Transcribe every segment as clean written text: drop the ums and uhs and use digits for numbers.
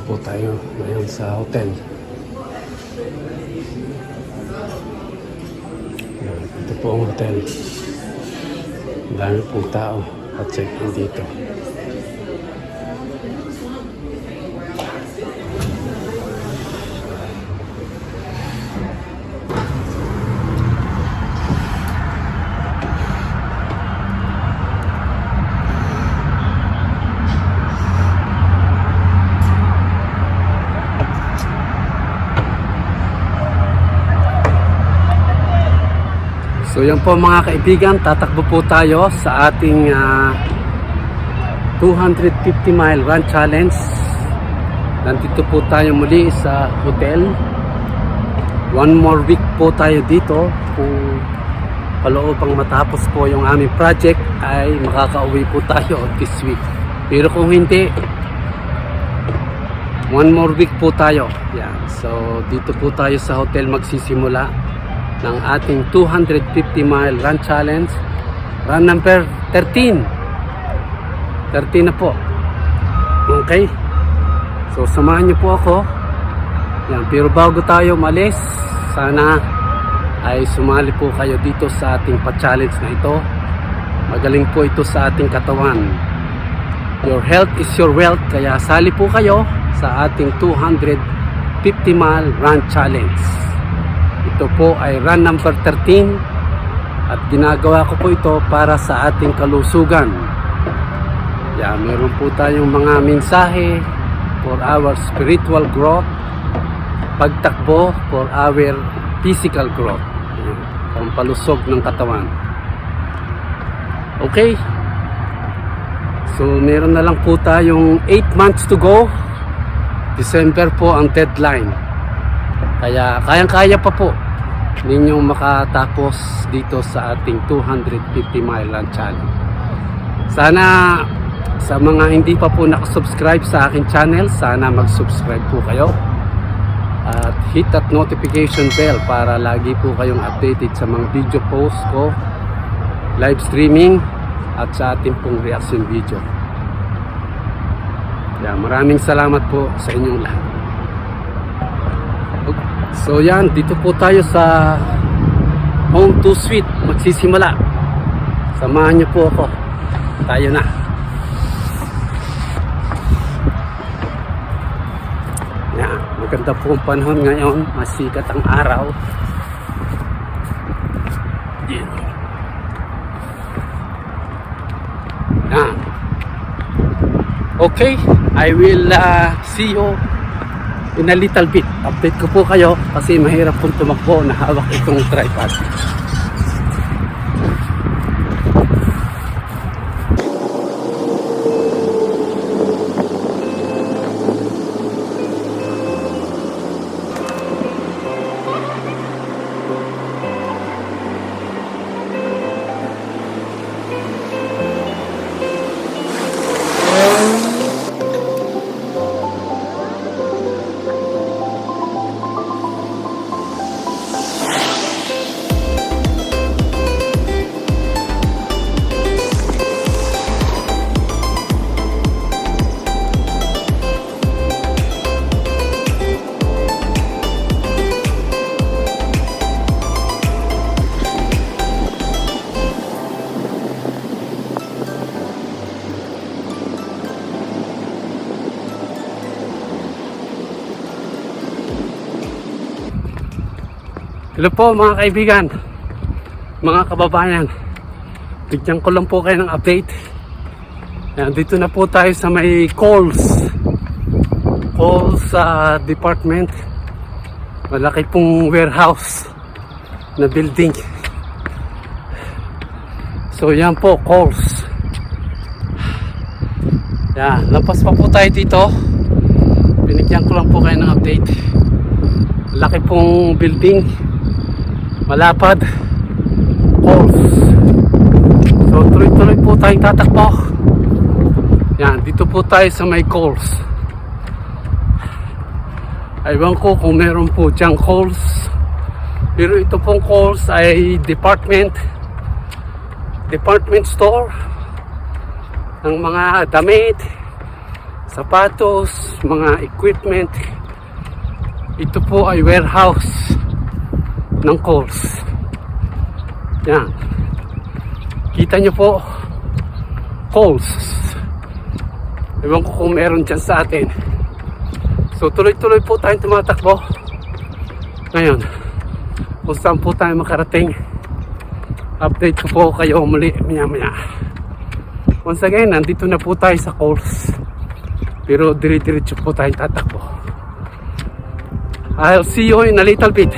po tayo ngayon sa hotel. Ito po ang hotel. Ang dami pong tao at check-in dito. So yan po mga kaibigan, tatakbo po tayo sa ating 250 mile run challenge. Nandito po tayo muli sa hotel. One more week po tayo dito. Kung kaloobang matapos po yung aming project ay makakauwi po tayo this week. Pero kung hindi, one more week po tayo. Yan. So dito po tayo sa hotel magsisimula ng ating 250 mile run challenge, run number 13 na po. Okay, so samahan niyo po ako. Yan. Pero bago tayo malis, sana ay sumali po kayo dito sa ating pa-challenge na ito. Magaling po ito sa ating katawan. Your health is your wealth, kaya sali po kayo sa ating 250 mile run challenge. Ito po ay run number 13 at ginagawa ko po ito para sa ating kalusugan. Yan, meron po tayong mga mensahe for our spiritual growth, pagtakbo for our physical growth, pampalusog ng katawan. Okay, so meron na lang po tayong 8 months to go. December po ang deadline. Kaya kayang-kaya pa po ninyong makatapos dito sa ating 250 mile run challenge. Sana sa mga hindi pa po nakasubscribe sa aking channel, sana mag-subscribe po kayo. At hit that notification bell para lagi po kayong updated sa mga video post ko, live streaming at sa ating pong reaction video. Kaya maraming salamat po sa inyong lahat. So yan, dito po tayo sa Home 2 Suite magsisimula. Samahan niyo po ako. Tayo na. Yan, maganda po ang panahon ngayon. Masikat ang araw. Yan. Yan. Okay, I will see you in a little bit. Update ko po kayo kasi mahirap pong tumakbo na hawak itong tripod. Hello po mga kaibigan, mga kababayan. Bigyan ko lang po kayo ng update. Dito na po tayo sa may Coles department. Malaki pong warehouse na building. So yan po, Coles. Yan, lampas pa po tayo dito. Binigyan ko lang po kayo ng update. Laki pong building, malapad, Coles. So tuloy-tuloy po tayong tatakbo. Yan, dito po tayo sa may Coles. Aywan ko kung meron po diyang Coles, pero ito pong Coles ay department store ng mga damit, sapatos, mga equipment. Ito po ay warehouse ng Coles. Yan. Kita nyo po, Coles. Ewan ko kung meron dyan sa atin. So tuloy-tuloy po tayong tumatakbo. Ngayon, kung saan po tayo makarating, update ko po kayo muli maya-maya. Once again, nandito na po tayo sa Coles. Pero dire-diretso po tayong tatakbo. I'll see you in a little bit.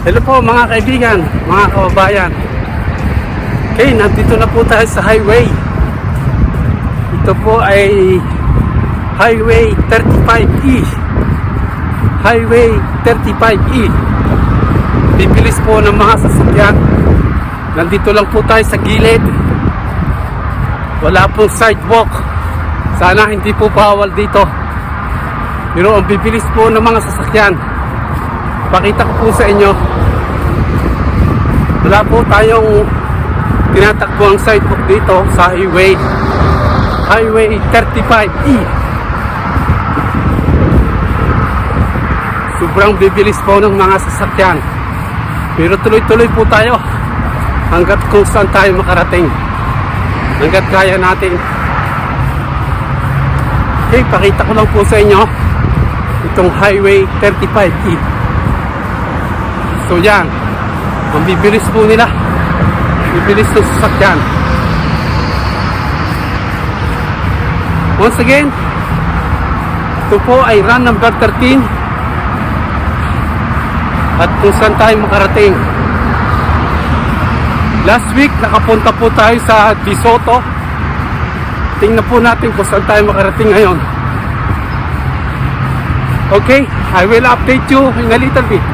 Hello po mga kaibigan, mga kababayan. Okay, nandito na po tayo sa highway. Ito po ay Highway 35E. Highway 35E. Bibilis po ng mga sasakyan. Nandito lang po tayo sa gilid. Wala pong sidewalk. Sana hindi po bawal dito. Pero ang bibilis po ng mga sasakyan. Pakita ko po sa inyo. Wala po tayong tinatakbo ang sidewalk dito sa highway. Highway 35E. Sobrang bibilis po ng mga sasakyan. Pero tuloy-tuloy po tayo hanggat kung saan tayo makarating. Hanggat kaya natin. Okay, pakita ko lang po sa inyo itong Highway 35E. So yan, ang bibilis po nila. Bibilis ng sasakyan. Once again, ito po ay run number 13. At kung saan tayo makarating. Last week, nakapunta po tayo sa DeSoto. Tingnan po natin kung saan tayo makarating ngayon. Okay, I will update you in a little bit.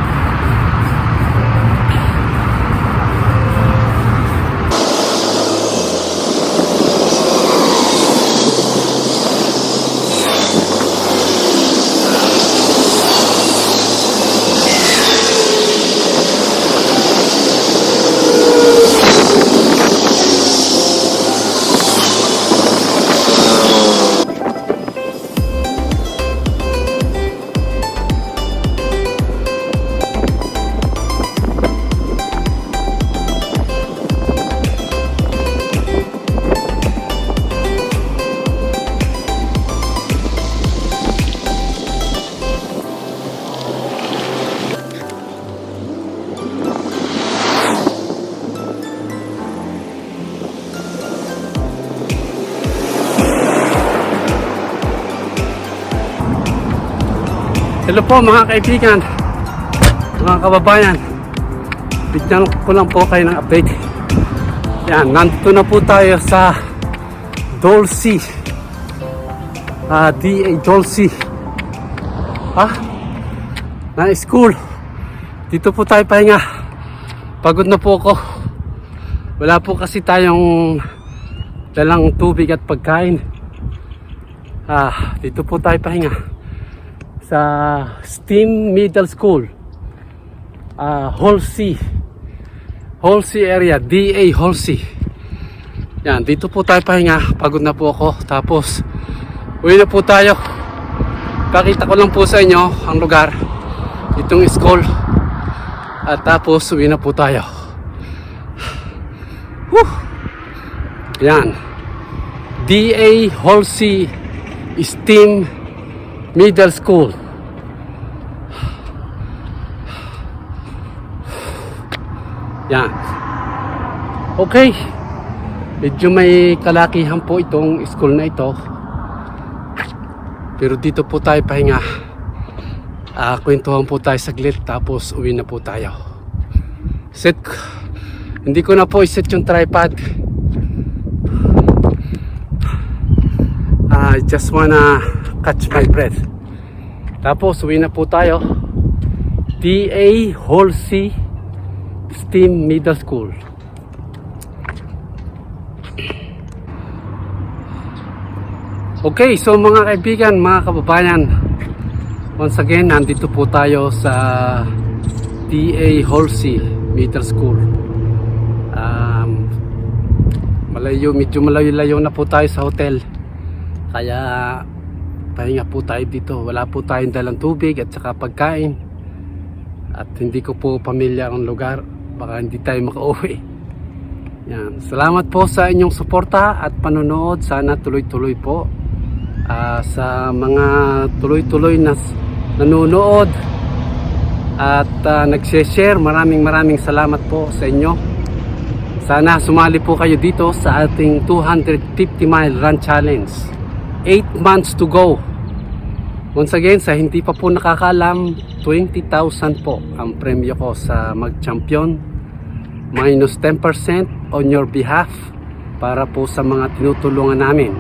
Hello po mga kaibigan, mga kababayan. Bigyan ko lang po kayo ng update. Yan, nandito na po tayo sa Dulce. DA Dulce. Na school. Dito po tayo pahinga. Pagod na po ako. Wala po kasi tayong dalang tubig at pagkain. Dito po tayo pahinga sa STEAM Middle School, Halsey area, DA Halsey. Yan, dito po tayo pahinga. Pagod na po ako. Tapos uwi na po tayo. Pakita ko lang po sa inyo ang lugar, itong school. At tapos uwi na po tayo. Woo! Yan. D.A. Halsey STEAM Middle School. Yan. Okay. Medyo may kalakihan po itong school na ito. Pero dito po tayo pahinga. Kwentuhan po tayo saglit tapos uwi na po tayo. Hindi ko na po iset yung tripod. I just wanna catch my breath. Tapos uwi na po tayo. D.A. Halsey STEAM Middle School. Okay, so mga kaibigan, mga kababayan, once again, nandito po tayo sa D.A. Halsey Middle School. Medyo malayo-layo na po tayo sa hotel. Kaya pahinga po tayo dito. Wala po tayong dalang tubig at saka pagkain. At hindi ko po pamilya ang lugar. Baka hindi tayo makauwi. Yan. Salamat po sa inyong suporta at panonood. Sana tuloy-tuloy po. Sa mga tuloy-tuloy na nanonood at nagse-share, maraming salamat po sa inyo. Sana sumali po kayo dito sa ating 250 mile run challenge. 8 months to go. Once again, sa hindi pa po nakakalam, 20,000 po ang premyo ko sa mag-champion. Minus 10% on your behalf para po sa mga tinutulungan namin.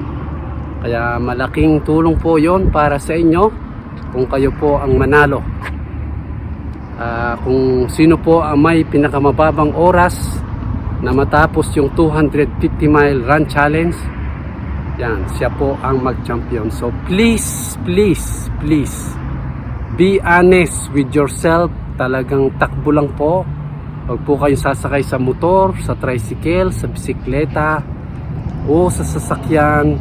Kaya malaking tulong po yon para sa inyo kung kayo po ang manalo. Kung sino po ang may pinakamababang oras na matapos yung 250 mile run challenge, yan, siya po ang mag-champion. So please be honest with yourself. Talagang takbo lang po. Huwag po kayong sasakay sa motor, sa tricycle, sa bisikleta o sa sasakyan.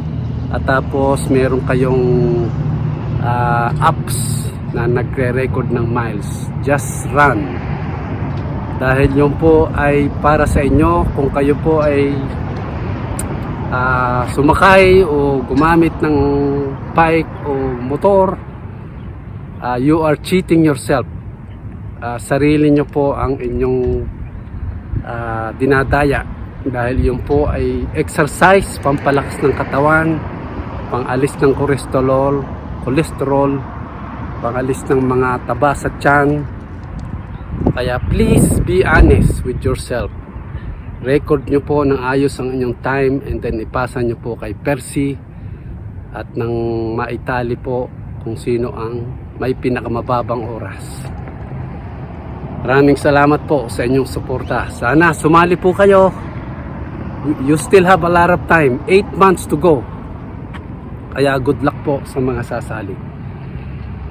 At tapos meron kayong apps na nagre-record ng miles. Just run. Dahil yun po ay para sa inyo kung kayo po ay sumakay o gumamit ng bike o motor, you are cheating yourself. Sarili nyo po ang inyong dinadaya. Dahil yun po ay exercise, pampalakas ng katawan, pangalis ng cholesterol, pangalis ng mga taba sa tiyan. Kaya please be honest with yourself. Record nyo po ng ayos ang inyong time and then ipasa nyo po kay Percy at nang maitali po kung sino ang may pinakamababang oras. Maraming salamat po sa inyong suporta. Sana sumali po kayo. You still have a lot of time. 8 months to go. Kaya good luck po sa mga sasali.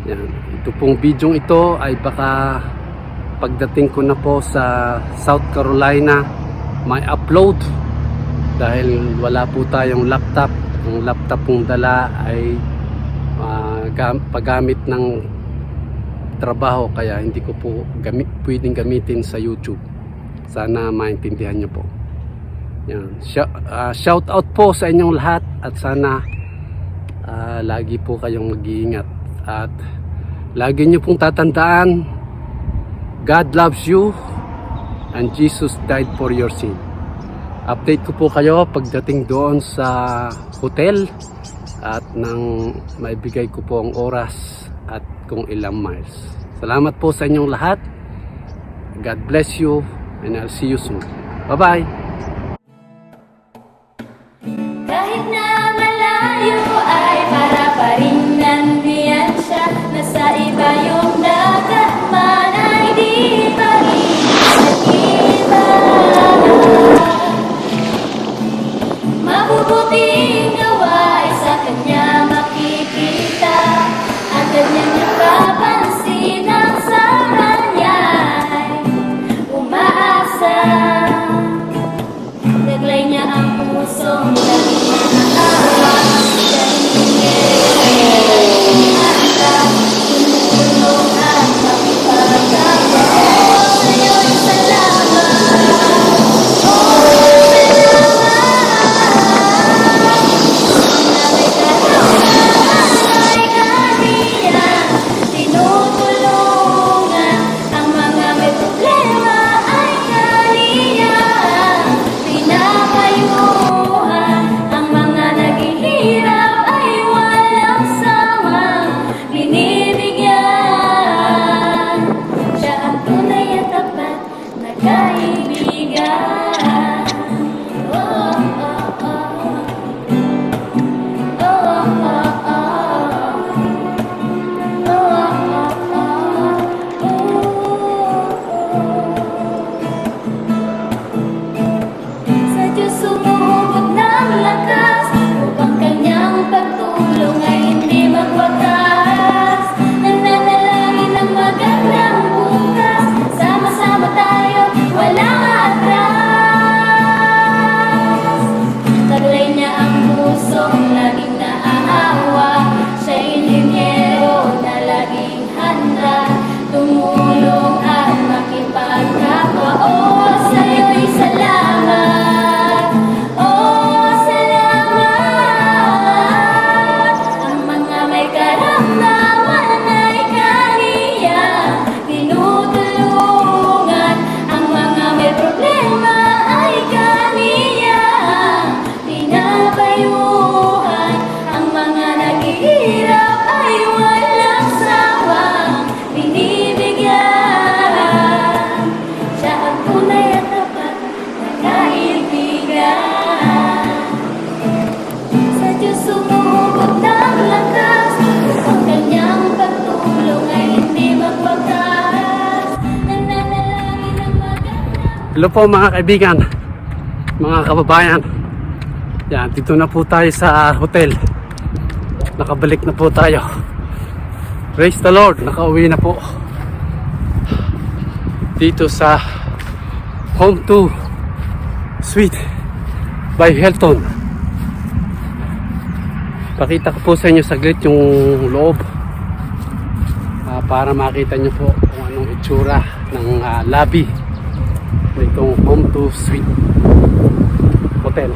Yan. Ito pong video ito ay baka pagdating ko na po sa South Carolina may upload dahil wala po tayong laptop. Ang laptop pong dala ay paggamit ng trabaho, kaya hindi ko po pwedeng gamitin sa YouTube. Sana maintindihan nyo po. Yan. Shout out po sa inyong lahat at sana lagi po kayong mag-iingat at lagi nyo pong tatandaan, God loves you and Jesus died for your sin. Update ko po kayo pagdating doon sa hotel at nang maibigay ko po ang oras at kung ilang miles. Salamat po sa inyong lahat. God bless you and I'll see you soon. Bye-bye! Kahit na malayo ay para pa rin nandiyan siya. Nasa iba yung dagat man ay di pa rin nag-iba. Mabubuting gawa ay sa kanya makikita. Ang kanyang napapansin ang sa kanya'y umaasa. kaibigan. Oh, oh, oh. Oh, oh, oh. Oh, oh, oh. Sa Diyos sumugot ng lakas upang kanyang pagtulong ay hindi magwakas. Nananalangin ng magandang bukas, sama-sama tayo, walang atras. Taglay niya ang pusong laging naaawa, siya'y linyero na laging handa tumulong at makipagkapwa. Oh, sa'yo'y salamat. Oh, salamat. Ang mga may karamdaman ay kaniyang tinutulungan. Ang mga may problema ay kaniyang pinapayuhan. Ang mga naghihirap ay walang sawang binibigyan. Siya ang tunay at tapat na kaibigan. Sa Diyos sumugot ng lakas upang kanyang pagtulong ay hindi magwakas. Nananalangin ng magandang Hello po mga kaibigan, mga kababayan. Yan, dito na po tayo sa hotel. Nakabalik na po tayo. Praise the Lord, nakauwi na po. Dito sa Home 2 Suite by Hilton. Pakita ko po sa inyo saglit yung loob para makita nyo po kung anong itsura ng lobby nitong Home 2 Suite Hotel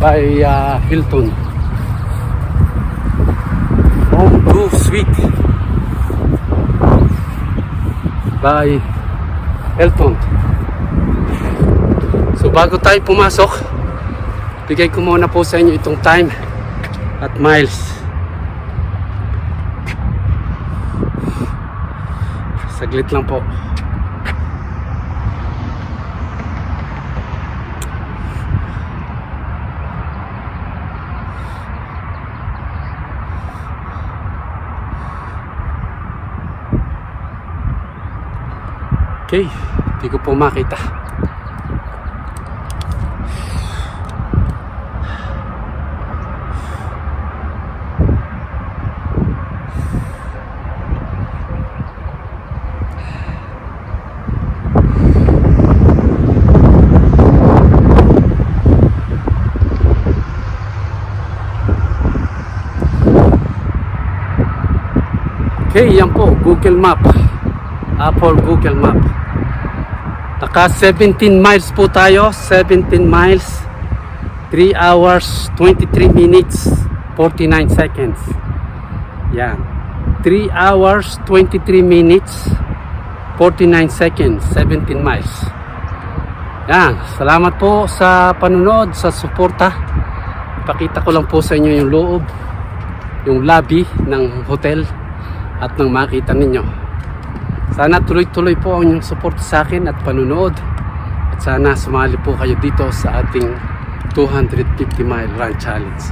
by Hilton. Home 2 Suite by Hilton. So bago tayo pumasok, bigay ko muna po sa inyo itong time at miles. Saglit lang po. Okay, hindi ko po makita. Okay, yan po, Google Map. Apple Google Map. Naka 17 miles po tayo, 17 miles, 3 hours, 23 minutes, 49 seconds. Yan. 3 hours, 23 minutes, 49 seconds, 17 miles. Yan. Salamat po sa panunod, sa suporta. Pakita ko lang po sa inyo yung loob, yung lobby ng hotel at nang makita ninyo. Sana tuloy-tuloy po ang inyong support sa akin at panunood. At sana sumali po kayo dito sa ating 250 mile run challenge.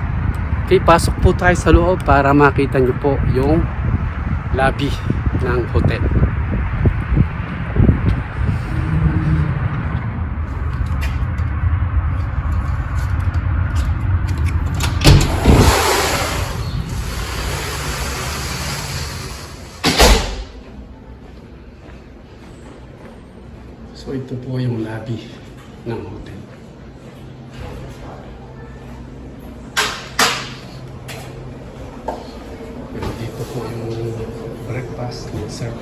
Okay, pasok po tayo sa loob para makita nyo po yung lobby ng hotel. So ito po yung lobby ng hotel. Dito po yung breakfast na serve.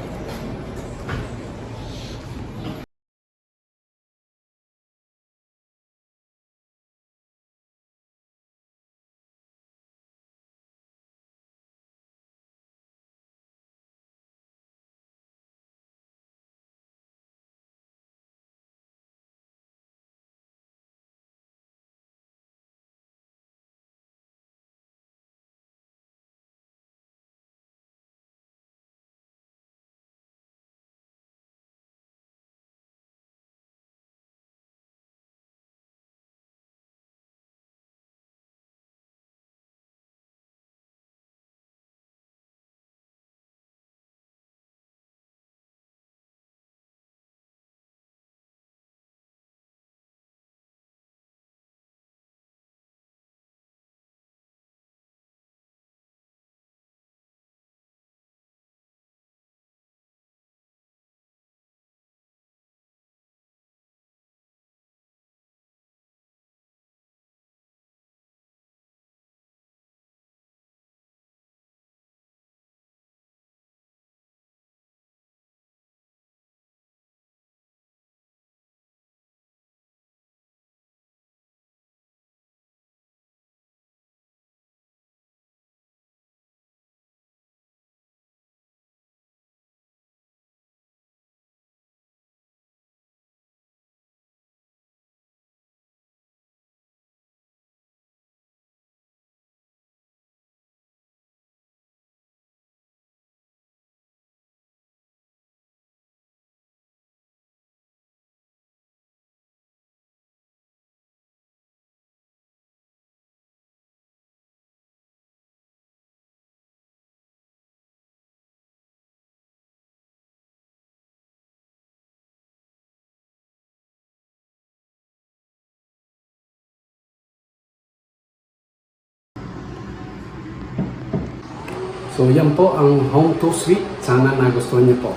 So yan po ang home tour suite. Sana nagustuhan niyo po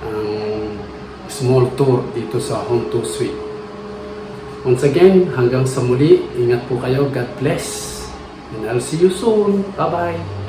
ang small tour dito sa home tour suite. Once again, hanggang sa muli, ingat po kayo. God bless. And I'll see you soon. Bye-bye.